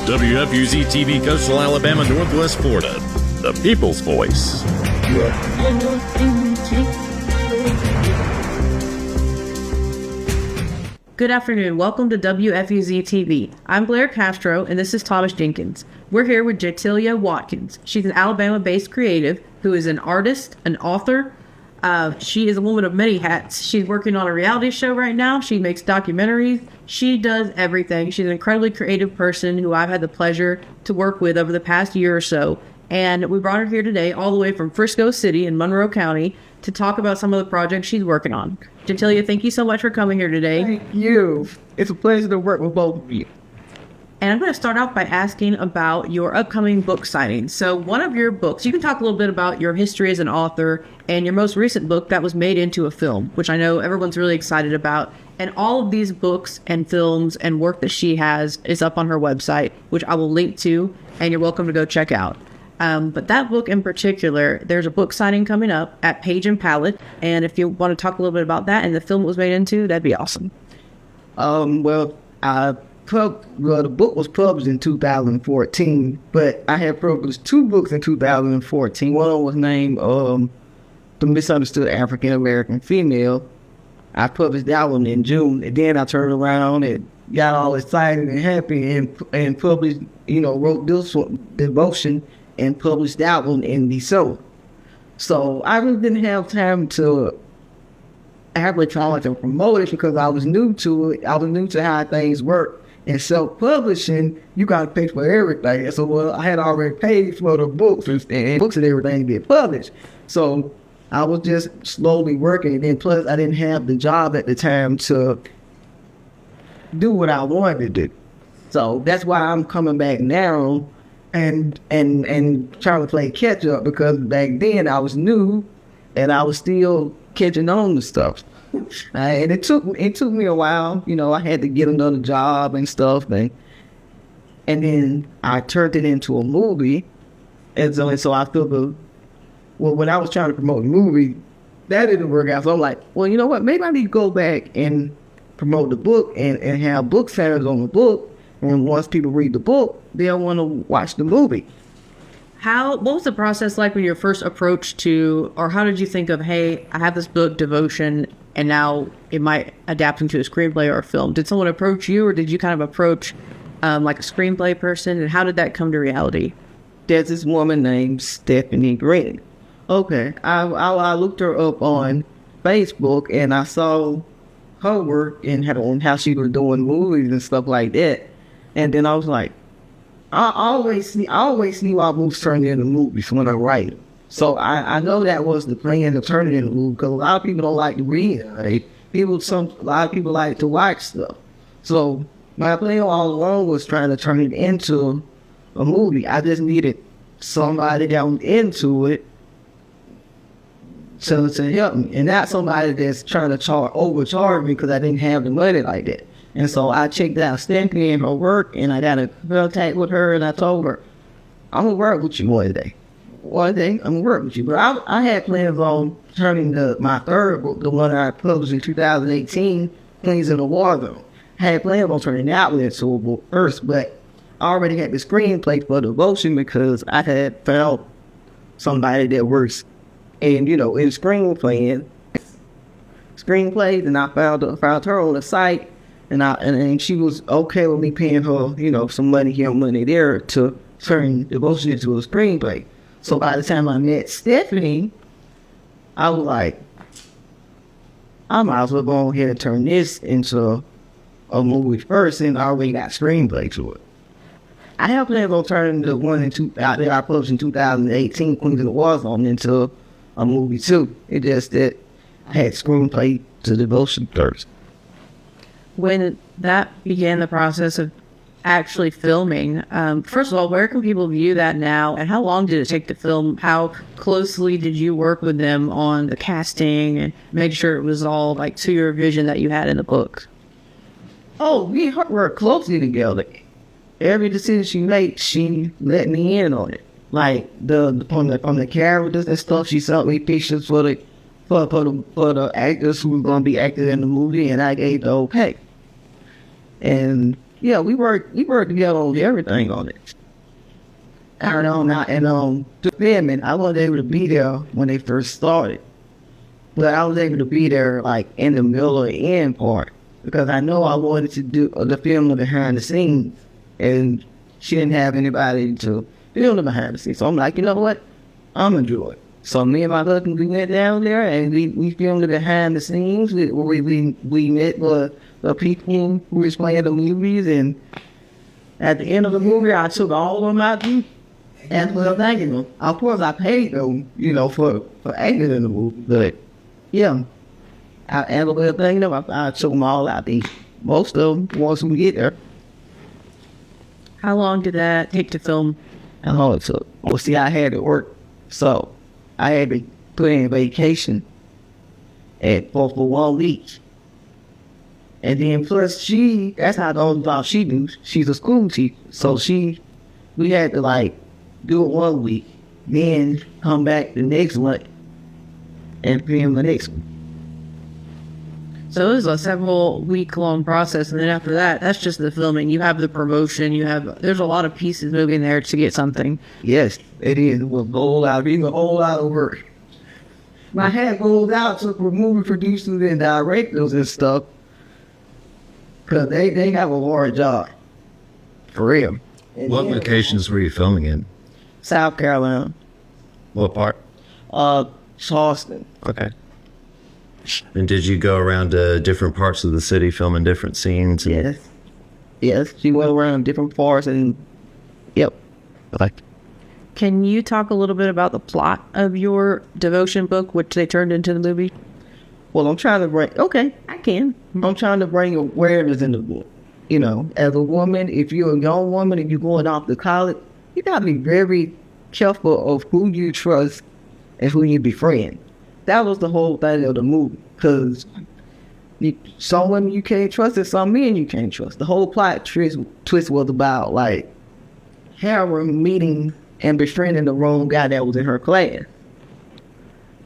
WFUZ-TV, Coastal Alabama, Northwest Florida. The People's Voice. Good afternoon. Welcome to WFUZ-TV. I'm Blair Castro, and this is Thomas Jenkins. We're here with Jaytilya Watkins. She's an Alabama-based creative who is an artist, an author. She is a woman of many hats. She's working on a reality show right now. She makes documentaries. She does everything. She's an incredibly creative person who I've had the pleasure to work with over the past year or so. And we brought her here today all the way from Frisco City in Monroe County to talk about some of the projects she's working on. Jatilia, thank you so much for coming here today. Thank you. It's a pleasure to work with both of you. And I'm going to start off by asking about your upcoming book signing. So one of your books, you can talk a little bit about your history as an author and your most recent book that was made into a film, which I know everyone's really excited about. And all of these books and films and work that she has is up on her website, which I will link to, and you're welcome to go check out. But that book in particular, there's a book signing coming up at Page and Palette. And if you want to talk a little bit about that and the film it was made into, that'd be awesome. The book was published in 2014, but I had published two books in 2014. One of them was named The Misunderstood African American Female. I published that one in June, and then I turned around and got all excited and happy and published, wrote this one, Devotion, and published that one in December. So I really didn't have time to advertise and promote it because I was new to it. I was new to how things work. And self-publishing, you got to pay for everything. So I had already paid for the books and books and everything to get published. So I was just slowly working. And then plus I didn't have the job at the time to do what I wanted to do. So that's why I'm coming back now and trying to play catch up, because back then I was new and I was still catching on to stuff. And it took me a while. I had to get another job and stuff, and then I turned it into a movie. And so I feel when I was trying to promote the movie, that didn't work out. So I'm like, well, you know what? Maybe I need to go back and promote the book and have book fans on the book. And once people read the book, they'll want to watch the movie. What was the process like when you were first approached to, or how did you think of, hey, I have this book, Devotion, and now it might adapt into a screenplay or a film? Did someone approach you, or did you kind of approach like a screenplay person? And how did that come to reality? There's this woman named Stephanie Green. Okay, I looked her up on Facebook, and I saw her work and how she was doing movies and stuff like that. And then I was like, I always knew our books turned into movies when I write. So I know that was the plan to turn it into a movie, because a lot of people don't like to read. Right? A lot of people like to watch stuff. So my plan all along was trying to turn it into a movie. I just needed somebody that was into it to help me, and not somebody that's trying to overcharge me because I didn't have the money like that. And so I checked out Stephanie and her work, and I got a contact with her, and I told her, I'm going to work with you one day. One day, I'm going to work with you. But I had plans on turning my third book, the one I published in 2018, Things in the War Zone. I had plans on turning that one into a book first, but I already had the screenplay for Devotion because I had found somebody that works in screenplays, and I found her on the site. And she was okay with me paying her, some money here, money there to turn Devotion into a screenplay. So by the time I met Stephanie, I was like, I might as well go ahead and turn this into a movie first, and I already got screenplay to it. I have plans on turning the one that I published in 2018, Queens of the War Zone, into a movie too. It just that I had screenplay to Devotion first. When that began the process of actually filming, first of all, where can people view that now, and how long did it take to film? How closely did you work with them on the casting and make sure it was all like to your vision that you had in the book? Oh, we worked closely together. Every decision she made, she let me in on it. Like from the characters and stuff, she sent me pictures for the actors who were going to be acting in the movie, and I gave the okay. And Yeah, we worked together on everything on it. The filming, I wasn't able to be there when they first started. But I was able to be there like in the middle or the end part. Because I know I wanted to do the film behind the scenes. And she didn't have anybody to film the behind the scenes. So I'm like, you know what? I'm gonna do it. So me and my husband, we went down there and we filmed the behind the scenes. We met the people who was playing the movies, and at the end of the movie, I took all of them out and was thanking them. Of course, I paid them, for acting in the movie. But yeah, I was thanking them. I took them all out. Most of them once we get there. How long did that take to film? How long it took? Well, see, I had to work, so I had to put in vacation for 1 week. And then plus that's how the only job she do. She's a school teacher. So we had to like do it 1 week, then come back the next month and film the next one. So it was a several week long process, and then after that, that's just the filming. You have the promotion, there's a lot of pieces moving there to get something. Yes, it is. It was a whole lot of work. My hat goes out to movie producers and directors and stuff, because they have a hard job. For real. And What locations were you filming in? South Carolina. What part? Charleston. Okay. And did you go around to different parts of the city filming different scenes? Yes. She went around different parts and, yep. Okay. Can you talk a little bit about the plot of your devotion book, which they turned into the movie? Well, I'm trying to bring awareness in the book. As a woman, if you're a young woman and you're going off to college, you got to be very careful of who you trust and who you befriend. That was the whole thing of the movie, because some women you can't trust and some men you can't trust. The whole plot twist was about like Harold meeting and befriending the wrong guy that was in her class.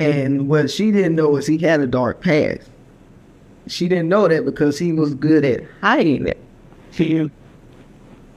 And what she didn't know is he had a dark past. She didn't know that because he was good at hiding it.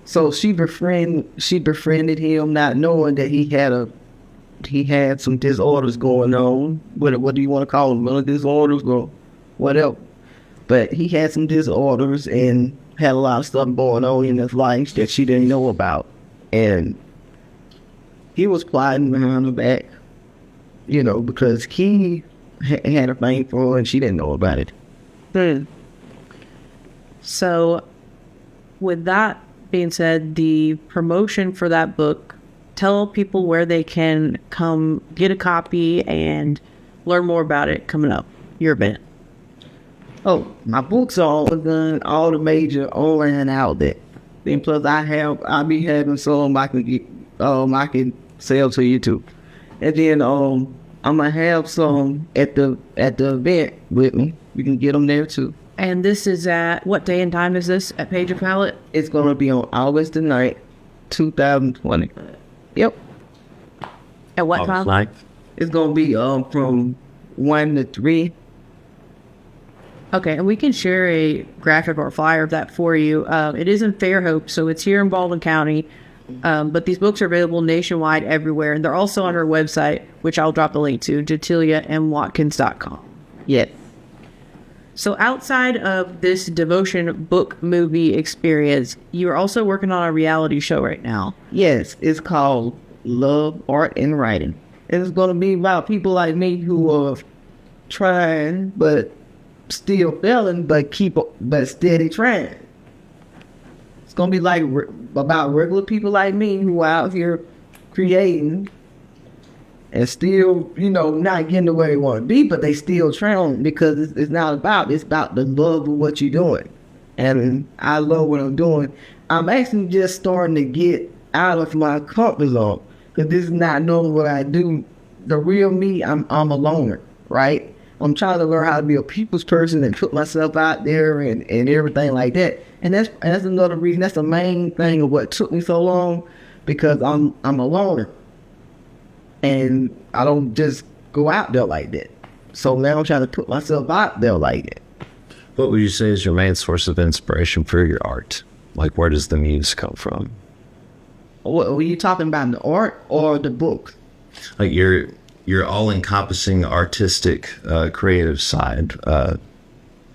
So she befriended him, not knowing that he had some disorders going on. What do you want to call them? Mental disorders or whatever. But he had some disorders and had a lot of stuff going on in his life that she didn't know about. And he was plotting behind her back, because he had a thing for her and she didn't know about it. So, with that being said, the promotion for that book, tell people where they can come get a copy and learn more about it coming up, your event. Oh, my books are all done, all the major online outlets. Then plus I'll be having some I can sell to you too. And then I'm gonna have some at the event with me. You can get them there too. And this is at, what day and time is this at Page of Palette? It's gonna be on August the 9th, 2020. Yep. At what time? Like? It's gonna be from 1 to 3. Okay, and we can share a graphic or flyer of that for you. It is in Fairhope, so it's here in Baldwin County. But these books are available nationwide everywhere, and they're also on her website, which I'll drop the link to, JatiliaMWatkins.com. Yes. So outside of this devotion book movie experience, you're also working on a reality show right now. Yes, it's called Love, Art, and Writing. It's going to be about people like me who are trying, but still failing, but steady trying. It's going to be like about regular people like me who are out here creating and still, not getting the way they want to be, but they still trying, because it's about the love of what you're doing. And I love what I'm doing. I'm actually just starting to get out of my comfort zone, because this is not knowing what I do. The real me, I'm a loner, right? I'm trying to learn how to be a people's person and put myself out there and everything like that. And that's another reason. That's the main thing of what took me so long, because I'm a loner. And I don't just go out there like that. So now I'm trying to put myself out there like that. What would you say is your main source of inspiration for your art? Like, where does the muse come from? What, were you talking about the art or the book? Like your all-encompassing artistic, creative side.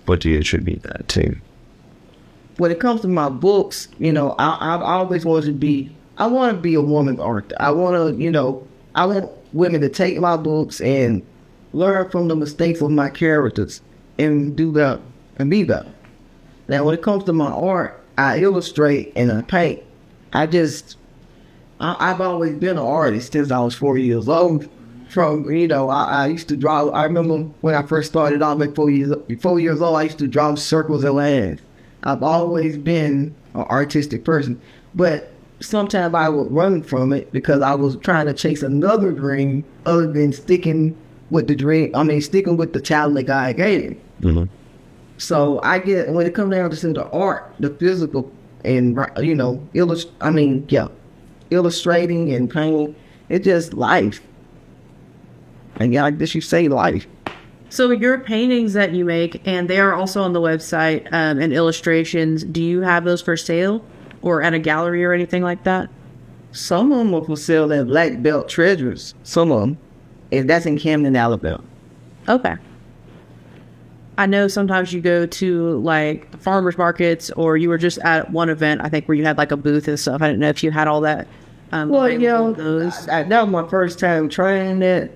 What do you attribute that to? When it comes to my books, I've always wanted to be. I want to be a woman author. I want to, I want women to take my books and learn from the mistakes of my characters and do that and be better. Now, when it comes to my art, I illustrate and I paint. I've always been an artist since I was 4 years old. I used to draw. I remember when I first started off at 4 years old, I used to draw circles and lines. I've always been an artistic person, but sometimes I would run from it because I was trying to chase another dream other than sticking with the dream. Sticking with the talent that God gave me. Mm-hmm. So when it comes down to the art, the physical, and illustrating and painting, it's just life. And I guess you say life. So your paintings that you make, and they are also on the website, and illustrations, do you have those for sale or at a gallery or anything like that? Some of them are for sale at Black Belt Treasures. Some of them. And that's in Camden, Alabama. Okay. I know sometimes you go to like farmers markets, or you were just at one event, I think, where you had like a booth and stuff. I didn't know if you had all that. That was my first time trying that.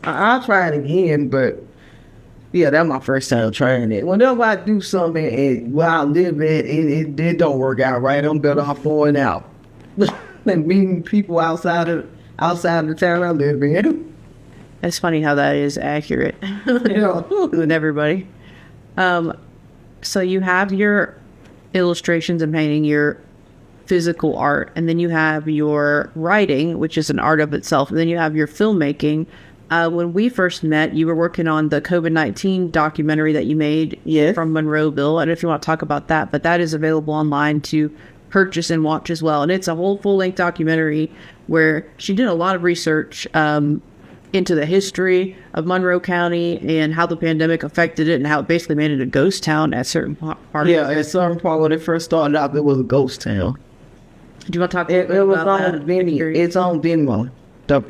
I'll try it again, but yeah, that's my first time trying it. Whenever I do something and where I live at, it don't work out right. I'm better off going out than meeting people outside of the town I live in. It's funny how that is accurate with everybody. So you have your illustrations and painting, your physical art, and then you have your writing, which is an art of itself, and then you have your filmmaking. When we first met, you were working on the COVID-19 documentary that you made from Monroeville. I don't know if you want to talk about that, but that is available online to purchase and watch as well. And it's a whole full-length documentary where she did a lot of research into the history of Monroe County and how the pandemic affected it and how it basically made it a ghost town at certain parts. Yeah, at certain part when it first started out, it was a ghost town. Do you want to talk it was about on that? Vimeo. It's on Vimeo. The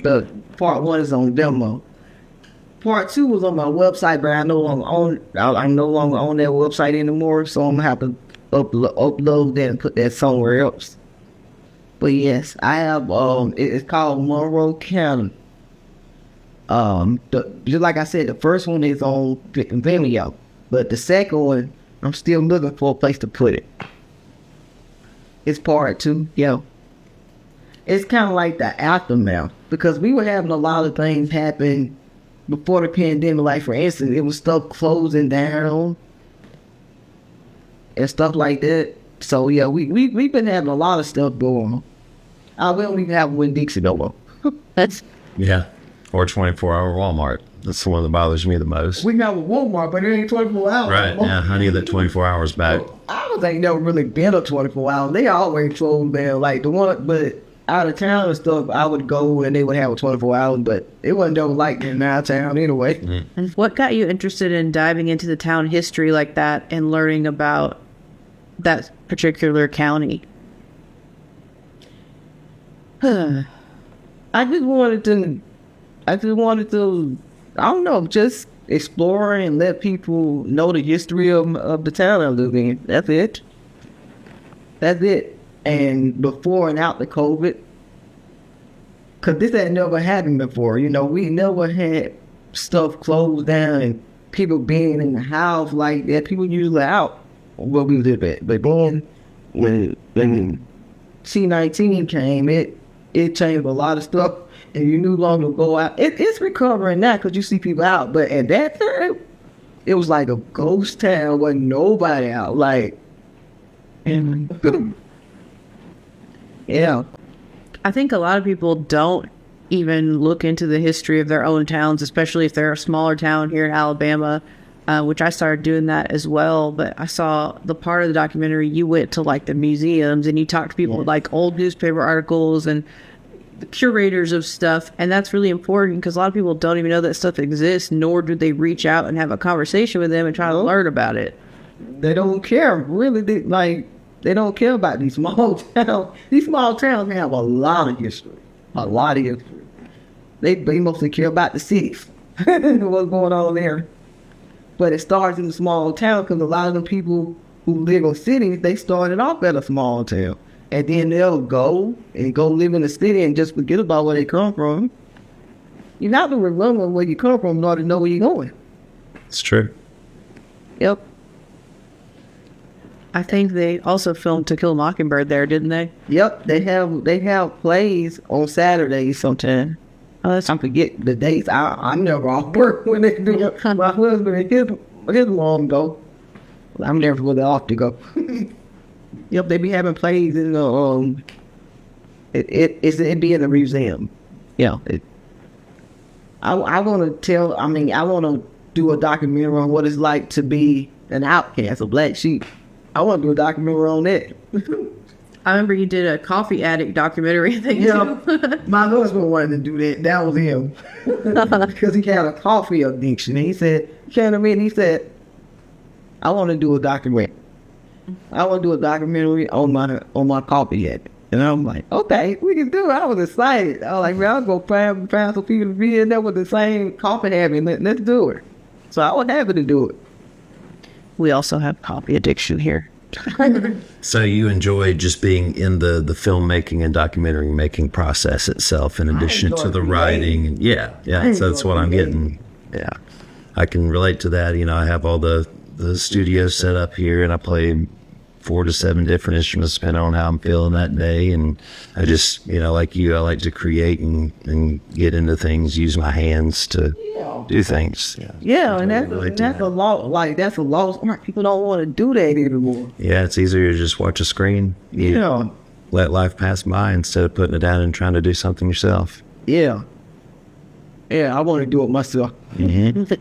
part 1 is on Vimeo. Part 2 was on my website, but I'm no longer on that website anymore, so I'm gonna have to upload that and put that somewhere else. But yes, I have it's called Monroe County. Just like I said, the first one is on Vimeo, but the second one, I'm still looking for a place to put it. It's part 2, It's kind of like the aftermath, because we were having a lot of things happen before the pandemic. Like, for instance, it was stuff closing down and stuff like that. So yeah, we've been having a lot of stuff going on. We don't even have Winn-Dixie no more. Or 24-hour Walmart. That's the one that bothers me the most. We got a Walmart, but it ain't 24 hours. Right, yeah, I need that 24 hours back. I don't think never really been a 24 hours. They always closed down, like the one, but out of town and stuff, I would go and they would have a 24 hours, but it wasn't no like in our town anyway. Mm-hmm. And what got you interested in diving into the town history like that and learning about that particular county? I just wanted to, I don't know, just explore and let people know the history of the town I live in. That's it. And before and out the COVID, because this had never happened before. We never had stuff closed down and people being in the house like that. People usually out where we live at. But then when C-19 came, it changed a lot of stuff. And you no longer go out. It's recovering now because you see people out. But at that time, it was like a ghost town. Wasn't nobody out. Yeah. I think a lot of people don't even look into the history of their own towns, especially if they're a smaller town here in Alabama, which I started doing that as well. But I saw the part of the documentary, you went to like the museums and you talked to people with like old newspaper articles and the curators of stuff, and that's really important because a lot of people don't even know that stuff exists, nor do they reach out and have a conversation with them and try to learn about it. they don't care. Really, they don't care about these small towns. These small towns have a lot of history. A lot of history. They mostly care about the cities. What's going on there. But it starts in a small town because a lot of the people who live in cities, they started off at a small town. And then they'll go live in the city and just forget about where they come from. You have to remember where you come from in order to know where you're going. It's true. Yep. I think they also filmed To Kill a Mockingbird there, didn't they? Yep. They have plays on Saturdays sometimes. I forget the dates. I'm never off work when they do it. My husband and his mom go. I'm never where they're off to go. Yep, they be having plays in the it be in a museum. Yeah. I want to do a documentary on what it's like to be an outcast, a black sheep. I want to do a documentary on that. I remember you did a coffee addict documentary thing too. My husband wanted to do that. That was him. Because he had a coffee addiction. And he said, he said, I want to do a documentary. I want to do a documentary on my coffee addict. And I'm like, okay, we can do it. I was excited. I was like, man, I'll go find some people to be in there with the same coffee habit. Let's do it. So I was happy to do it. We also have coffee addiction here. So you enjoy just being in the filmmaking and documentary making process itself, in addition to the writing. And yeah. So that's what I'm getting. Yeah, I can relate to that. I have all the studios set up here, and I play 4 to 7 different instruments depending on how I'm feeling that day. And I just, like you, I like to create and get into things, use my hands to do things. Yeah, and that's a lot. That's a lost art. People don't want to do that anymore. Yeah, it's easier to just watch a screen. Let life pass by instead of putting it down and trying to do something yourself. Yeah, I want to do it myself. Mm-hmm.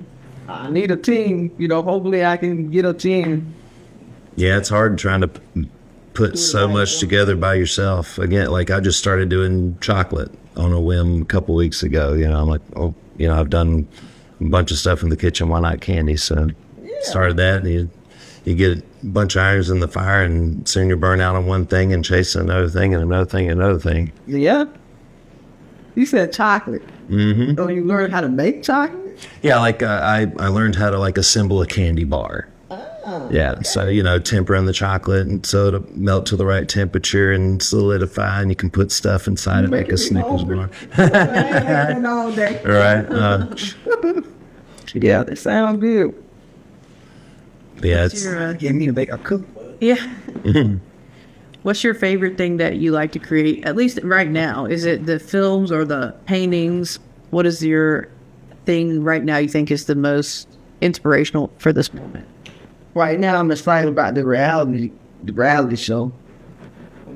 I need a team. Hopefully I can get a team. Yeah, it's hard trying to put so much together by yourself. Again, like I just started doing chocolate on a whim a couple weeks ago. I'm like, I've done a bunch of stuff in the kitchen. Why not candy? So started that. And you get a bunch of irons in the fire, and soon you're burnt out on one thing and chasing another thing and another thing and another thing. Yeah. You said chocolate. Mm-hmm. So you learned how to make chocolate? Yeah, like I learned how to assemble a candy bar. Yeah, so, tempering the chocolate and so it'll melt to the right temperature and solidify, and you can put stuff inside it, make a Snickers bar. All day. Right. Yeah, that sounds good. Yeah, it's... Get me to make a cookbook. Yeah. What's your favorite thing that you like to create, at least right now? Is it the films or the paintings? What is your thing right now you think is the most inspirational for this moment? Right now, I'm excited about the reality show.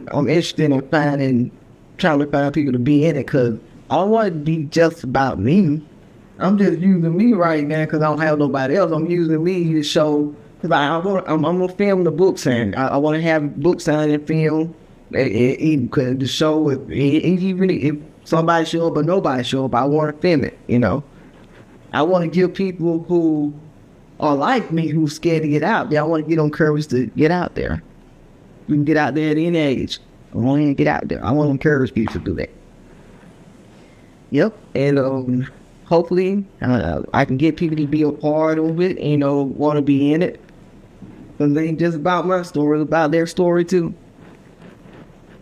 I'm interested in trying to find people to be in it, because I don't want it to be just about me. I'm just using me right now because I don't have nobody else. I'm using me to show, because I'm going to film the book signing. I want to have book signing film, because the show, even if somebody show up or nobody show up, I want to film it, I want to give people who are like me, who's scared to get out there, I want to get them courage to get out there. You can get out there at any age. I want to get out there. I want to encourage people to do that. Yep. And hopefully I can get people to be a part of it, want to be in it. Because it ain't just about my story, it's about their story too.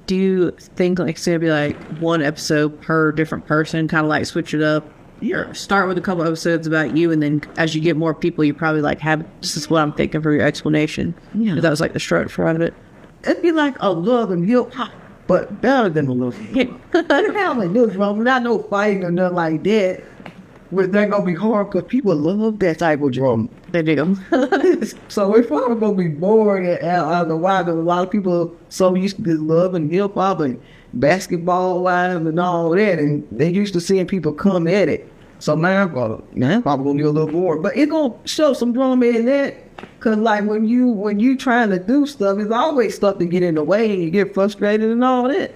Do you think it's going to be like one episode per different person, kind of switch it up? Start with a couple episodes about you, and then as you get more people, you probably have, this is what I'm thinking for your explanation. Yeah. That was the structure of it. It'd be like a love and hip hop, but better than a love and hip hop. I don't have this wrong, not no fighting or nothing like that. But they're going to be hard because people love that type of drum. They do. So it's probably going to be boring. I don't know why, because a lot of people so used to love and hip hop and basketball wives and all that, and they used to seeing people come at it. So now I'm probably going to be a little bored. But it's going to show some drama in that. Because when you trying to do stuff, it's always stuff to get in the way and you get frustrated and all that.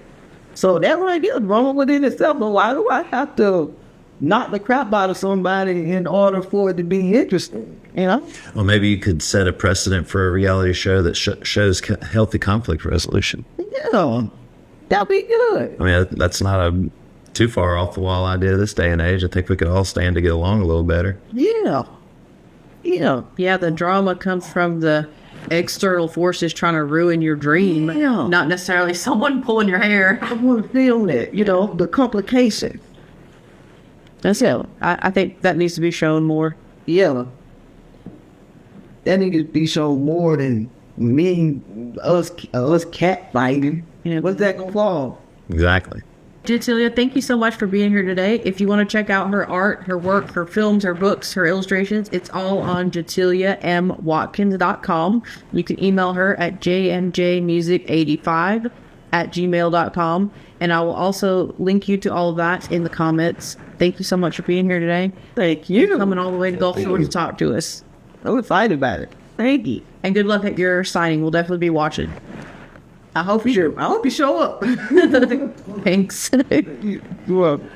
So that might be a drama within itself. But why do I have to knock the crap out of somebody in order for it to be interesting, you know? Well, maybe you could set a precedent for a reality show that shows healthy conflict resolution. Yeah, that'd be good. I mean, that's not a too far off the wall idea this day and age. I think we could all stand to get along a little better. Yeah. Yeah, the drama comes from the external forces trying to ruin your dream, Yeah. not necessarily someone pulling your hair. I want to feel that, you know, the complication. That's it. I think that needs to be shown more. Yeah. That needs to be shown more than us cat fighting. Yeah. What's that gonna fall? Exactly. Jatilia, thank you so much for being here today. If you want to check out her art, her work, her films, her books, her illustrations, it's all on JatiliaMWatkins.com. You can email her at jmjmusic85@gmail.com. And I will also link you to all of that in the comments. Thank you so much for being here today. Thank you. Coming all the way to Gulf Shore to talk to us. I'm excited about it. Thank you. And good luck at your signing. We'll definitely be watching. I hope you show up. Thanks. You're welcome.